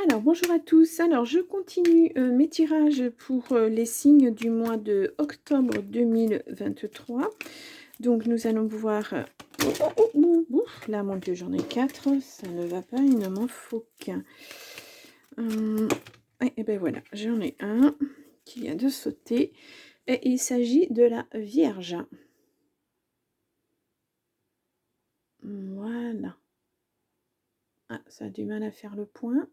Alors, bonjour à tous. Alors, je continue mes tirages pour les signes du mois de octobre 2023. Donc, nous allons voir... là, mon Dieu, j'en ai 4. Ça ne va pas, il ne m'en faut qu'un. Et ben voilà, j'en ai un qui vient de sauter. Et il s'agit de la Vierge. Voilà. Ah, ça a du mal à faire le point.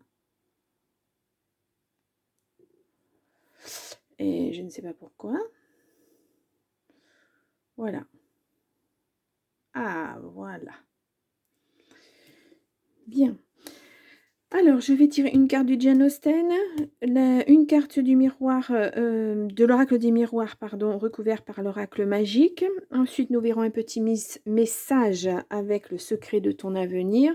Et je ne sais pas pourquoi. Voilà. Ah, voilà. Bien. Alors, je vais tirer une carte du Jane Austen, une carte du miroir, de l'oracle des miroirs, pardon, recouvert par l'oracle magique. Ensuite, nous verrons un petit message avec le secret de ton avenir.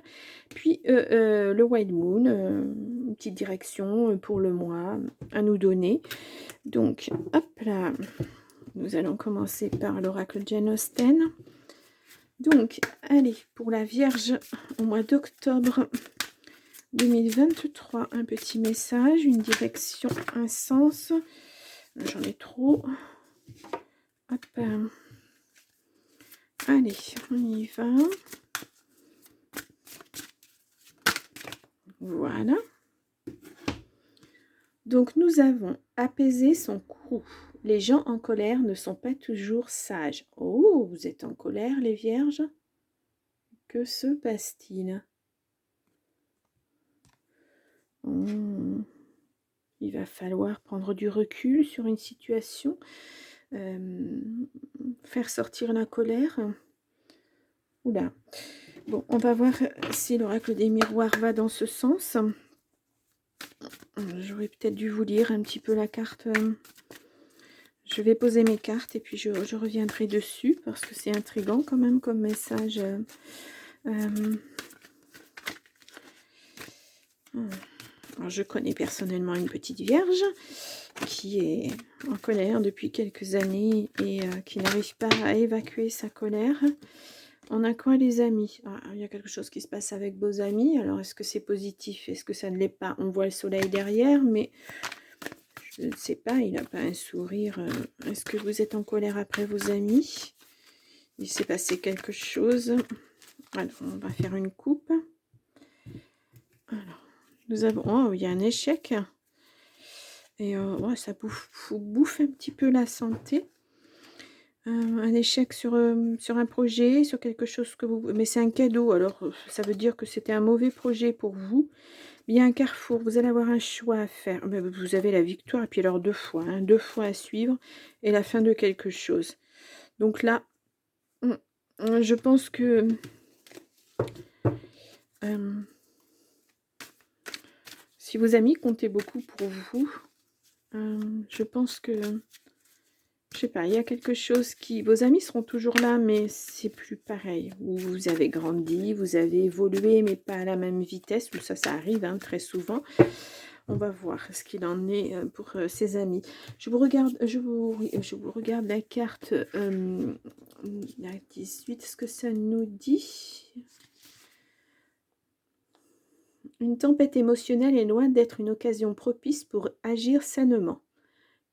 Puis, le Wild Moon, une petite direction pour le mois à nous donner. Donc, hop là, nous allons commencer par l'oracle Jane Austen. Donc, allez, pour la Vierge au mois d'octobre 2023, un petit message, une direction, un sens. J'en ai trop. Hop. Allez, on y va. Voilà. Donc, nous avons apaisé son courroux. Les gens en colère ne sont pas toujours sages. Oh, vous êtes en colère, les vierges? Que se passe-t-il? Il va falloir prendre du recul sur une situation, faire sortir la colère. Oula. Bon, on va voir si l'oracle des miroirs va dans ce sens. J'aurais peut-être dû vous lire un petit peu la carte. Je vais poser mes cartes et puis je reviendrai dessus parce que c'est intriguant quand même comme message. Alors, je connais personnellement une petite vierge qui est en colère depuis quelques années et qui n'arrive pas à évacuer sa colère. On a quoi, les amis? Il y a quelque chose qui se passe avec vos amis. Alors, est-ce que c'est positif? Est-ce que ça ne l'est pas? On voit le soleil derrière, mais je ne sais pas. Il n'a pas un sourire. Est-ce que vous êtes en colère après vos amis? Il s'est passé quelque chose. Alors, on va faire une coupe. Alors, nous avons... Oh, il y a un échec. Et ouais, ça bouffe un petit peu la santé. Un échec sur un projet, sur quelque chose que vous... Mais c'est un cadeau, alors ça veut dire que c'était un mauvais projet pour vous. Il y a un carrefour, vous allez avoir un choix à faire. Mais vous avez la victoire, et puis alors 2 fois, hein, 2 fois à suivre, et la fin de quelque chose. Donc là, je pense que... si vos amis comptaient beaucoup pour vous, je pense que... Je sais pas, il y a quelque chose qui... Vos amis seront toujours là, mais c'est plus pareil. Vous avez grandi, vous avez évolué, mais pas à la même vitesse. Ça arrive hein, très souvent. On va voir ce qu'il en est pour ses amis. Je vous regarde la carte la 18. Ce que ça nous dit? Une tempête émotionnelle est loin d'être une occasion propice pour agir sainement.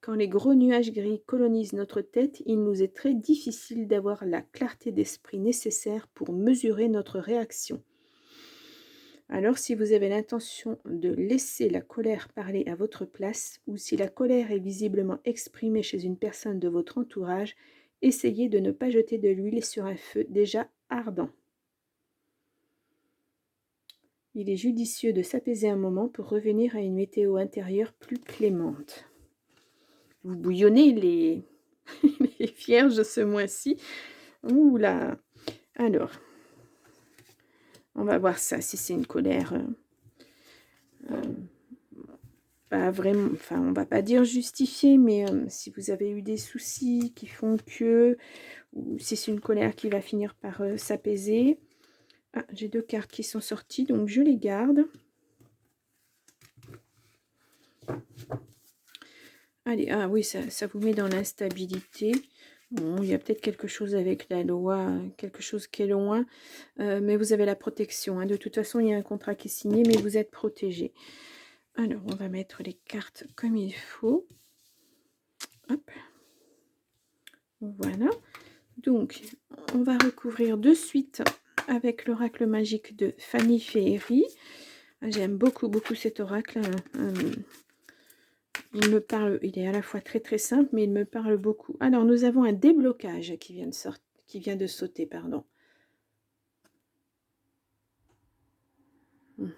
Quand les gros nuages gris colonisent notre tête, il nous est très difficile d'avoir la clarté d'esprit nécessaire pour mesurer notre réaction. Alors, si vous avez l'intention de laisser la colère parler à votre place, ou si la colère est visiblement exprimée chez une personne de votre entourage, essayez de ne pas jeter de l'huile sur un feu déjà ardent. Il est judicieux de s'apaiser un moment pour revenir à une météo intérieure plus clémente. Vous bouillonnez les vierges ce mois-ci. Ouh là. Alors, on va voir ça, si c'est une colère pas vraiment, enfin on va pas dire justifiée, mais si vous avez eu des soucis qui font que, ou si c'est une colère qui va finir par s'apaiser. Ah, j'ai 2 cartes qui sont sorties, donc je les garde. Allez, ah oui, ça vous met dans l'instabilité. Bon, il y a peut-être quelque chose avec la loi, quelque chose qui est loin, mais vous avez la protection. Hein. De toute façon, il y a un contrat qui est signé, mais vous êtes protégé. Alors, on va mettre les cartes comme il faut. Hop. Voilà. Donc, on va recouvrir de suite avec l'oracle magique de Fanny Féerie. J'aime beaucoup, beaucoup cet oracle. Il me parle, il est à la fois très très simple, mais il me parle beaucoup. Alors, nous avons un déblocage qui vient de sauter, pardon. Ok.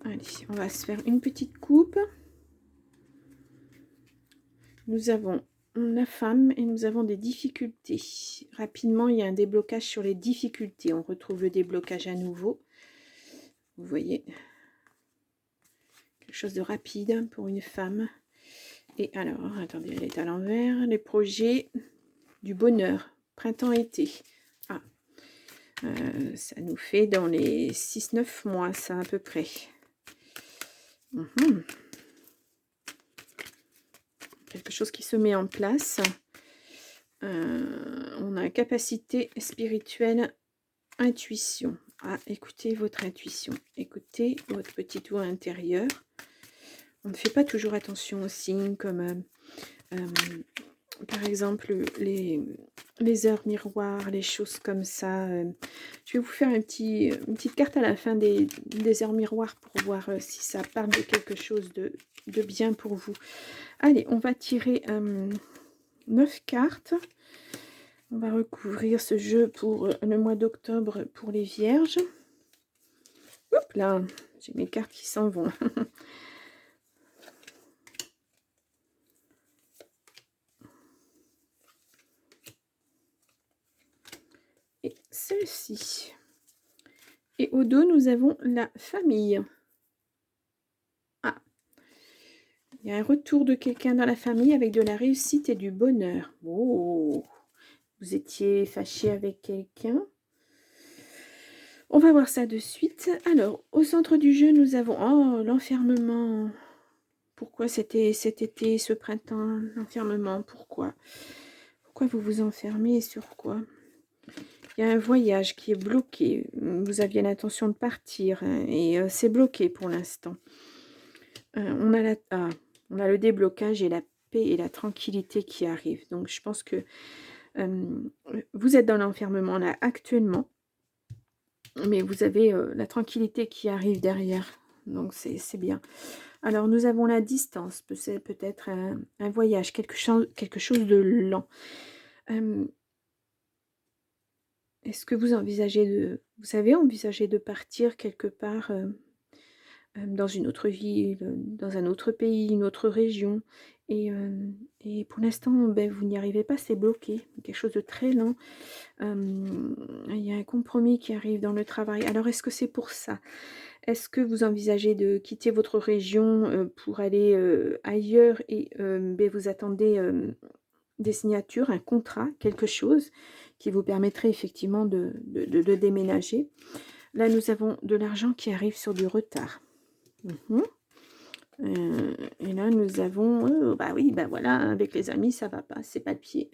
Allez, on va se faire une petite coupe. Nous avons la femme et nous avons des difficultés. Rapidement, il y a un déblocage sur les difficultés. On retrouve le déblocage à nouveau. Vous voyez, quelque chose de rapide pour une femme. Et alors, attendez, elle est à l'envers. Les projets du bonheur, printemps-été. Ah, ça nous fait dans les 6-9 mois, ça à peu près. Quelque chose qui se met en place. On a capacité spirituelle, intuition. Ah, écoutez votre intuition. Écoutez votre petite voix intérieure. On ne fait pas toujours attention aux signes comme par exemple les heures miroirs, les choses comme ça. Je vais vous faire une petite carte à la fin des heures miroirs pour voir si ça parle de quelque chose de bien pour vous. Allez, on va tirer 9 cartes. On va recouvrir ce jeu pour le mois d'octobre pour les vierges. Hop là, j'ai mes cartes qui s'en vont. Et celle-ci. Et au dos, nous avons la famille. Ah, il y a un retour de quelqu'un dans la famille avec de la réussite et du bonheur. Oh, vous étiez fâché avec quelqu'un. On va voir ça de suite. Alors, au centre du jeu, nous avons l'enfermement. Pourquoi cet été, ce printemps, l'enfermement? Pourquoi vous vous enfermez et sur quoi? Il y a un voyage qui est bloqué. Vous aviez l'intention de partir et c'est bloqué pour l'instant. On a le déblocage et la paix et la tranquillité qui arrivent. Donc, je pense que vous êtes dans l'enfermement là actuellement, mais vous avez la tranquillité qui arrive derrière. Donc, c'est bien. Alors, nous avons la distance, peut-être un voyage, quelque chose de lent. Est-ce que vous avez envisagé de partir quelque part dans une autre ville, dans un autre pays, une autre région et pour l'instant, vous n'y arrivez pas, c'est bloqué, quelque chose de très lent. Il y a un compromis qui arrive dans le travail. Alors, est-ce que c'est pour ça? Est-ce que vous envisagez de quitter votre région pour aller ailleurs et vous attendez des signatures, un contrat, quelque chose qui vous permettrait effectivement de déménager? Là, nous avons de l'argent qui arrive sur du retard. Et là, nous avons, voilà, avec les amis, ça va pas, c'est pas le pied.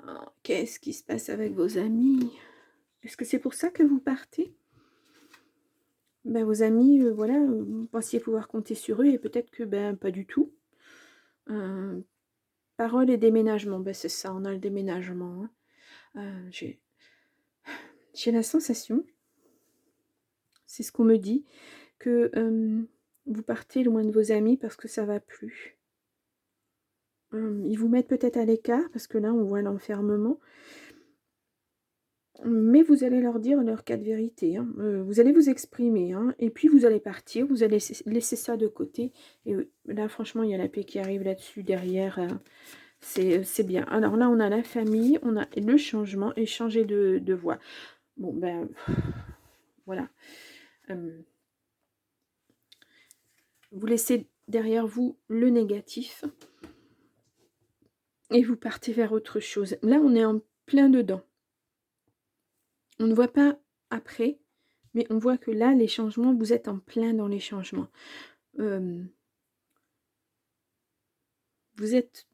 Oh, qu'est-ce qui se passe avec vos amis? Est-ce que c'est pour ça que vous partez? Vos amis, voilà, vous pensiez pouvoir compter sur eux et peut-être que, pas du tout. Parole et déménagement, c'est ça, on a le déménagement. J'ai la sensation, c'est ce qu'on me dit, que vous partez loin de vos amis parce que ça va plus. Ils vous mettent peut-être à l'écart parce que là, on voit l'enfermement. Mais vous allez leur dire leur cas de vérité. Vous allez vous exprimer. Et puis, vous allez partir. Vous allez laisser ça de côté. Et là, franchement, il y a la paix qui arrive là-dessus derrière. C'est bien. Alors là, on a la famille. On a le changement et changer de voie. Bon, voilà. Vous laissez derrière vous le négatif. Et vous partez vers autre chose. Là, on est en plein dedans. On ne voit pas après, mais on voit que là, les changements, vous êtes en plein dans les changements. Vous êtes...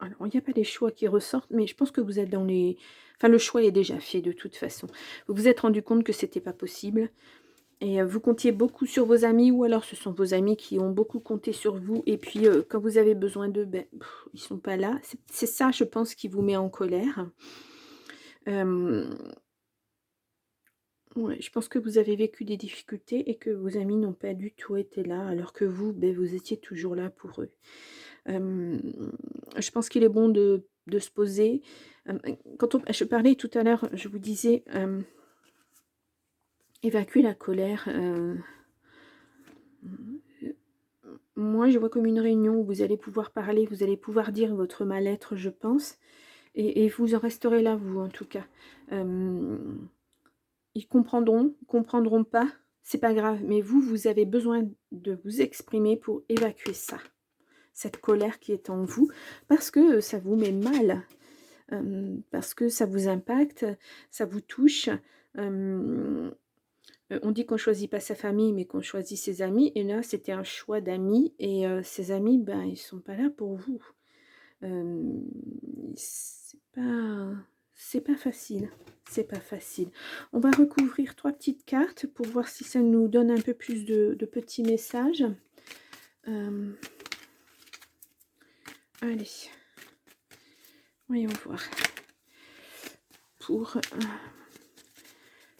Alors, il n'y a pas les choix qui ressortent, mais je pense que vous êtes dans les... Enfin, le choix est déjà fait de toute façon. Vous vous êtes rendu compte que c'était pas possible. Et vous comptiez beaucoup sur vos amis, ou alors ce sont vos amis qui ont beaucoup compté sur vous. Et puis, quand vous avez besoin d'eux, ben, ils sont pas là. C'est ça, je pense, qui vous met en colère. Ouais, je pense que vous avez vécu des difficultés et que vos amis n'ont pas du tout été là, alors que vous, ben, vous étiez toujours là pour eux. Je pense qu'il est bon de se poser. Quand je parlais tout à l'heure, je vous disais, évacuer la colère. Moi, je vois comme une réunion où vous allez pouvoir parler, vous allez pouvoir dire votre mal-être, je pense. Et vous en resterez là, vous, en tout cas. Ils comprendront pas, c'est pas grave. Mais vous, vous avez besoin de vous exprimer pour évacuer ça. Cette colère qui est en vous, parce que ça vous met mal. Parce que ça vous impacte, ça vous touche. On dit qu'on choisit pas sa famille, mais qu'on choisit ses amis. Et là, c'était un choix d'amis. Et ces amis, ben, ils sont pas là pour vous. C'est pas facile. C'est pas facile. On va recouvrir 3 petites cartes pour voir si ça nous donne un peu plus de petits messages. Allez. Voyons voir.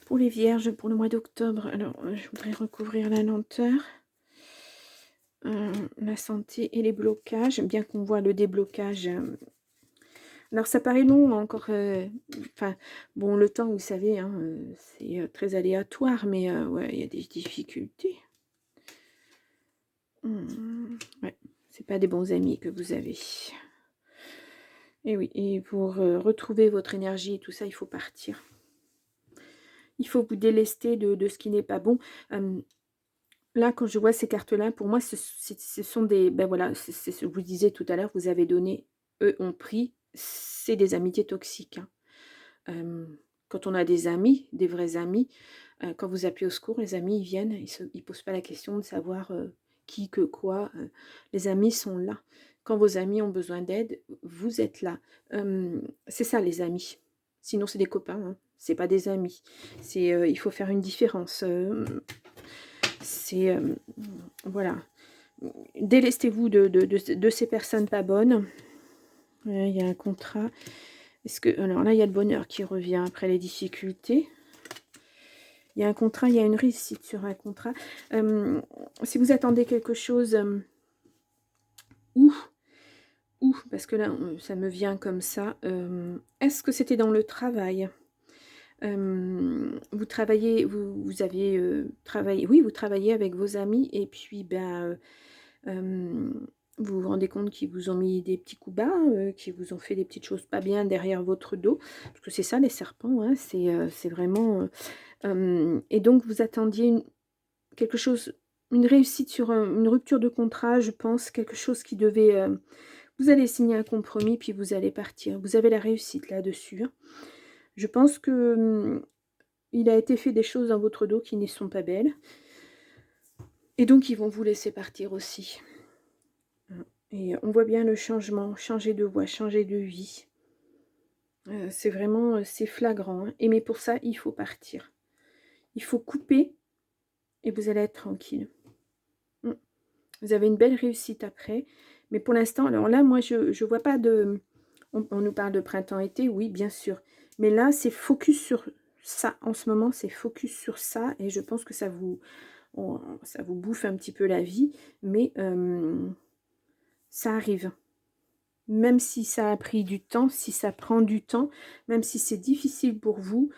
Pour les vierges, pour le mois d'octobre, alors je voudrais recouvrir la lenteur, la santé et les blocages, bien qu'on voit le déblocage. Alors ça paraît long encore, enfin bon, le temps, vous savez, hein, c'est très aléatoire, mais ouais, il y a des difficultés. Ouais, c'est pas des bons amis que vous avez. Et oui, et pour retrouver votre énergie et tout ça, il faut partir. Il faut vous délester de ce qui n'est pas bon. Là, quand je vois ces cartes-là, pour moi, ce sont des... Ben voilà, c'est ce que je vous disais tout à l'heure, vous avez donné, eux ont pris. C'est des amitiés toxiques. Hein. Quand on a des amis, des vrais amis, quand vous appelez au secours, les amis, ils viennent, ils ne posent pas la question de savoir qui, que, quoi. Les amis sont là. Quand vos amis ont besoin d'aide, vous êtes là. C'est ça, les amis. Sinon, c'est des copains, hein. C'est pas des amis. Il faut faire une différence. Voilà. Délestez-vous de ces personnes pas bonnes. Il y a un contrat. Alors là, il y a le bonheur qui revient après les difficultés. Il y a un contrat, il y a une réussite sur un contrat. Si vous attendez quelque chose, parce que là, ça me vient comme ça. Est-ce que c'était dans le travail? Vous travaillez, vous aviez travaillé, oui, vous travaillez avec vos amis, et puis ben, vous vous rendez compte qu'ils vous ont mis des petits coups bas, qu'ils vous ont fait des petites choses pas bien derrière votre dos, parce que c'est ça les serpents, hein, c'est vraiment... et donc vous attendiez quelque chose, une réussite sur une rupture de contrat, je pense, quelque chose qui devait... vous allez signer un compromis, puis vous allez partir. Vous avez la réussite là-dessus. Hein. Je pense que il a été fait des choses dans votre dos qui ne sont pas belles. Et donc, ils vont vous laisser partir aussi. Et on voit bien le changement, changer de voix, changer de vie. C'est vraiment, c'est flagrant. Hein. Et mais pour ça, il faut partir. Il faut couper et vous allez être tranquille. Vous avez une belle réussite après. Mais pour l'instant, alors là, moi, je ne vois pas de... On nous parle de printemps-été, oui, bien sûr. Mais là, c'est focus sur ça. En ce moment, c'est focus sur ça. Et je pense que ça vous bouffe un petit peu la vie. Mais ça arrive. Même si ça a pris du temps, si ça prend du temps, même si c'est difficile pour vous,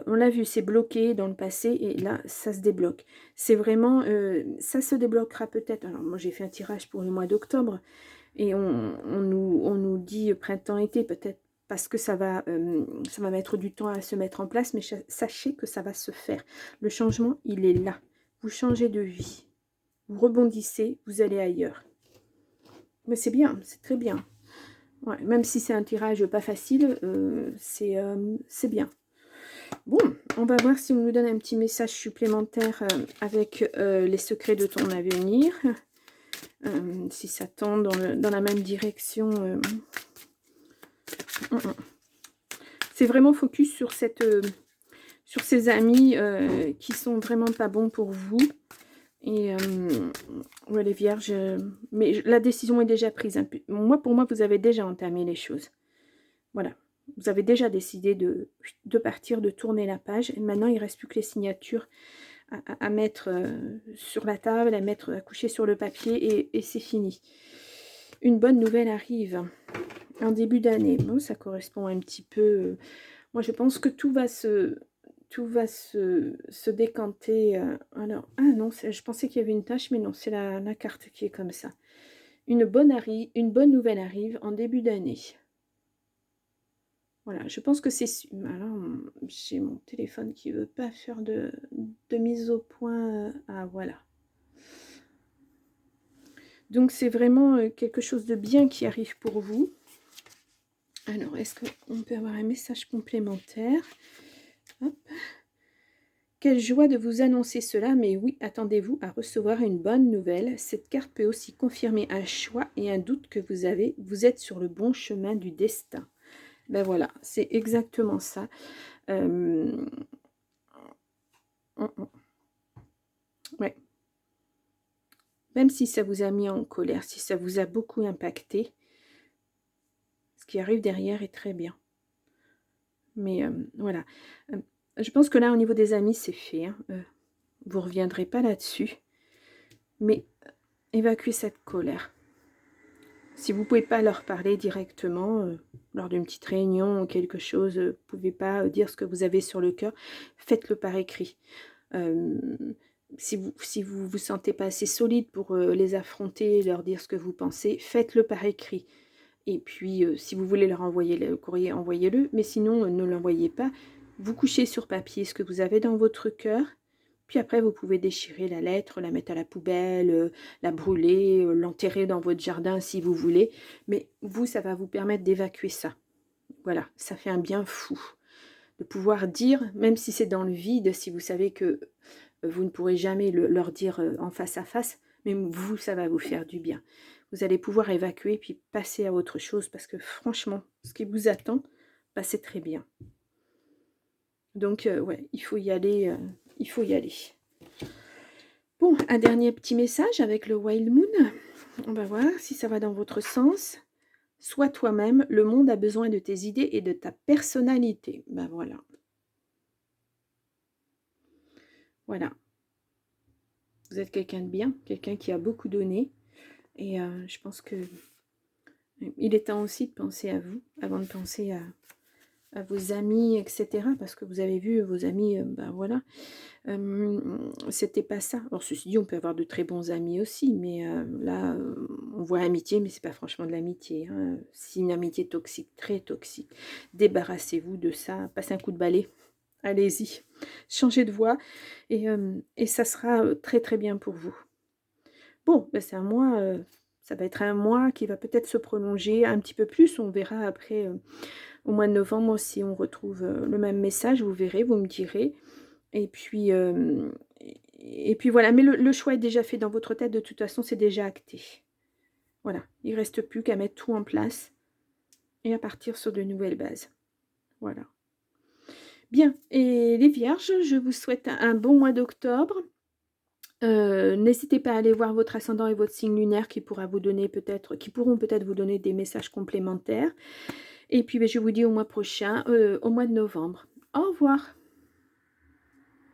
on l'a vu, c'est bloqué dans le passé et là, ça se débloque. C'est vraiment, ça se débloquera peut-être. Alors moi, j'ai fait un tirage pour le mois d'octobre et on nous dit printemps-été, peut-être parce que ça va mettre du temps à se mettre en place, mais sachez que ça va se faire. Le changement, il est là. Vous changez de vie, vous rebondissez, vous allez ailleurs. Mais c'est bien, c'est très bien. Ouais, même si c'est un tirage pas facile, c'est bien. Bon, on va voir si on nous donne un petit message supplémentaire avec les secrets de ton avenir. Si ça tend dans la même direction Mmh mh. C'est vraiment focus sur sur ces amis, qui sont vraiment pas bons pour vous et ouais, les vierges, mais la décision est déjà prise, hein. Pour moi, vous avez déjà entamé les choses. Voilà. Vous avez déjà décidé de partir, de tourner la page et maintenant il ne reste plus que les signatures à mettre, sur la table, à coucher sur le papier et c'est fini. Une bonne nouvelle arrive en début d'année. Bon, ça correspond un petit peu, moi je pense que tout va se décanter, alors ah non, je pensais qu'il y avait une tâche, mais non, c'est la carte qui est comme ça. Une bonne nouvelle arrive en début d'année. Voilà, je pense que c'est alors, j'ai mon téléphone qui veut pas faire de mise au point, ah voilà. Donc c'est vraiment, quelque chose de bien qui arrive pour vous. Alors, est-ce qu'on peut avoir un message complémentaire? Hop. Quelle joie de vous annoncer cela, mais oui, attendez-vous à recevoir une bonne nouvelle. Cette carte peut aussi confirmer un choix et un doute que vous avez. Vous êtes sur le bon chemin du destin. Ben voilà, c'est exactement ça. Ouais. Même si ça vous a mis en colère, si ça vous a beaucoup impacté, ce qui arrive derrière est très bien. Mais voilà. Je pense que là, au niveau des amis, c'est fait, hein. Vous ne reviendrez pas là-dessus. Mais évacuez cette colère. Si vous ne pouvez pas leur parler directement, lors d'une petite réunion ou quelque chose, vous ne pouvez pas dire ce que vous avez sur le cœur, faites-le par écrit. Si vous vous sentez pas assez solide pour les affronter, leur dire ce que vous pensez, faites-le par écrit. Et puis, si vous voulez leur envoyer le courrier, envoyez-le. Mais sinon, ne l'envoyez pas. Vous couchez sur papier ce que vous avez dans votre cœur. Puis après, vous pouvez déchirer la lettre, la mettre à la poubelle, la brûler, l'enterrer dans votre jardin si vous voulez. Mais vous, ça va vous permettre d'évacuer ça. Voilà, ça fait un bien fou. De pouvoir dire, même si c'est dans le vide, si vous savez que vous ne pourrez jamais leur dire en face à face, mais vous, ça va vous faire du bien. Vous allez pouvoir évacuer puis passer à autre chose parce que franchement, ce qui vous attend, bah, c'est très bien. Donc, ouais, il faut y aller, il faut y aller. Bon, un dernier petit message avec le Wild Moon. On va voir si ça va dans votre sens. Sois toi-même, le monde a besoin de tes idées et de ta personnalité. Ben voilà. Voilà. Vous êtes quelqu'un de bien, quelqu'un qui a beaucoup donné. Et je pense que il est temps aussi de penser à vous, avant de penser à vos amis, etc. Parce que vous avez vu, vos amis, ben voilà, c'était pas ça. Alors ceci dit, on peut avoir de très bons amis aussi, mais là, on voit amitié, mais c'est pas franchement de l'amitié, hein. C'est une amitié toxique, très toxique. Débarrassez-vous de ça, passez un coup de balai, allez-y, changez de voie, et ça sera très très bien pour vous. Bon, ben c'est un mois, ça va être un mois qui va peut-être se prolonger un petit peu plus, on verra après, au mois de novembre si on retrouve, le même message, vous verrez, vous me direz. Et puis, voilà, mais le choix est déjà fait dans votre tête, de toute façon, c'est déjà acté. Voilà, il ne reste plus qu'à mettre tout en place et à partir sur de nouvelles bases. Voilà. Bien, et les vierges, je vous souhaite un bon mois d'octobre. N'hésitez pas à aller voir votre ascendant et votre signe lunaire qui pourront peut-être vous donner des messages complémentaires. Et puis, je vous dis au mois prochain, au mois de novembre. Au revoir.